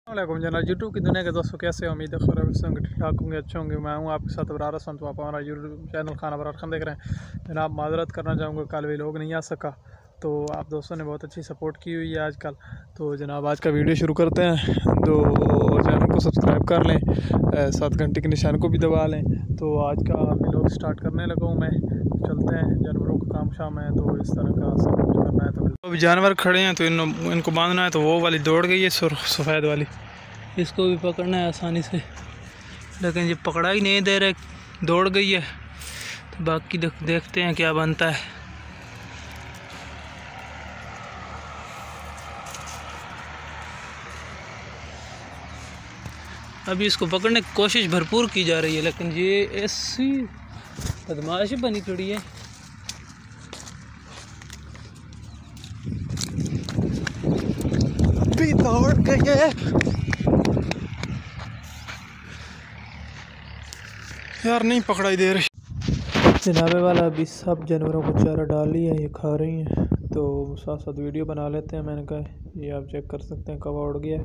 वालेकुम जना यूट्यूब की दुनिया के दोस्तों, कैसे हो? उम्मीद है खैर होंगे, ठीक ठाक होंगे, अच्छे होंगे। मैं हूं आपके साथ अबरार हसन। तो आप हमारा यूट्यूब चैनल खाना अबरार खान देख रहे हैं। जनाब माजरत करना चाहूँगा, कल भी लोग नहीं आ सका, तो आप दोस्तों ने बहुत अच्छी सपोर्ट की हुई है आजकल। तो जनाब आज का वीडियो शुरू करते हैं। तो चैनल को सब्सक्राइब कर लें, 7 घंटे के निशान को भी दबा लें। तो आज का व्लॉग स्टार्ट करने लगा हूँ मैं। चलते हैं, जानवरों का काम शाम है, तो इस तरह का सब कुछ करना है। तो अभी जानवर खड़े हैं, तो इनको बांधना है। तो वो वाली दौड़ गई है, सफ़ेद वाली, इसको भी पकड़ना है आसानी से, लेकिन ये पकड़ा ही नहीं दे रहे, दौड़ गई है। तो बाकी देखते हैं क्या बनता है। अभी इसको पकड़ने की कोशिश भरपूर की जा रही है, लेकिन ये ऐसी बदमाश बनी खड़ी है। भी दौड़ गई है यार, नहीं पकड़ाई दे रही। जनाबे वाला अभी सब जानवरों को चारा डाल लिया, ये खा रही हैं। तो साथ साथ वीडियो बना लेते हैं। मैंने कहा ये आप चेक कर सकते हैं कवा उड़ गया।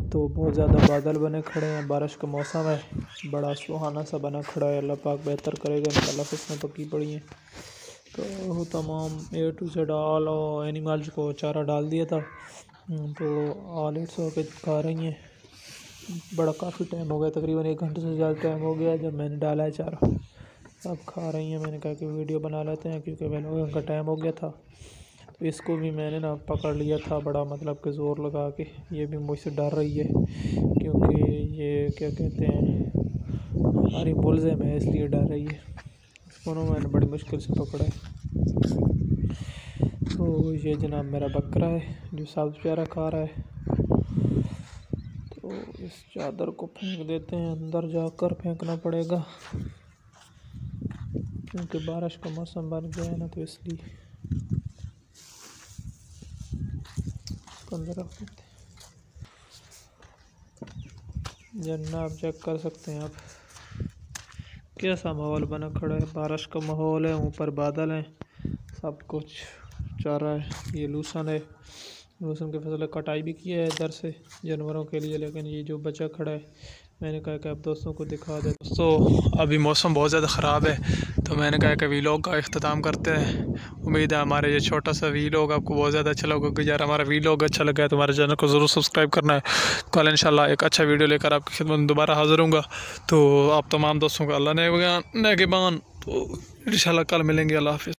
तो बहुत ज़्यादा बादल बने खड़े हैं, बारिश का मौसम है, बड़ा सुहाना सा बना खड़ा है। अल्लाह पाक बेहतर करेगा इंशाल्लाह। फसलें पकी पड़ी हैं, तो तमाम A to Z all animals को चारा डाल दिया था। तो ऑल इट्स होके खा रही हैं। बड़ा काफ़ी टाइम हो गया, तकरीबन 1 घंटे से ज़्यादा टाइम हो गया जब मैंने डाला है चारा। अब खा रही हैं। मैंने कहा कि वीडियो बना लेते हैं, क्योंकि मैंने का टाइम हो गया था। तो इसको भी मैंने ना पकड़ लिया था, बड़ा मतलब कि ज़ोर लगा के। ये भी मुझसे डर रही है, क्योंकि ये क्या कहते हैं, हमारी मुलज़िम है, इसलिए डर रही है। इसको ना मैंने बड़ी मुश्किल से पकड़ा है। तो ये जनाब मेरा बकरा है जो सब्ज़ प्यारा खा रहा है। तो इस चादर को फेंक देते हैं, अंदर जाकर फेंकना पड़ेगा, क्योंकि बारिश का मौसम बन गया है ना, तो इसलिए अंदर रख देते हैं। जनाब चेक कर सकते हैं आप, कैसा माहौल बना खड़ा है। बारिश का माहौल है, ऊपर बादल हैं, सब कुछ चारा है। ये लूसन है, लूसन की फसल कटाई भी की है इधर से जानवरों के लिए, लेकिन ये जो बचा खड़ा है, मैंने कहा कि आप दोस्तों को दिखा दे। दोस्तों अभी मौसम बहुत ज़्यादा ख़राब है, तो मैंने कहा कि वीलॉग का इख्तिताम करते हैं। उम्मीद है हमारे ये छोटा सा वीलॉग आपको बहुत ज़्यादा अच्छा लगा। कि यार हमारा वीलॉग अच्छा लगा है तो हमारे चैनल को ज़रूर सब्सक्राइब करना है। कल इंशाल्लाह एक अच्छा वीडियो लेकर आपकी खिदमत में दोबारा हाज़िर हूँगा। तो आप तमाम दोस्तों को अल्लाह ने निगहबान। तो इंशाल्लाह कल मिलेंगे। अल्लाह हाफ़िज़।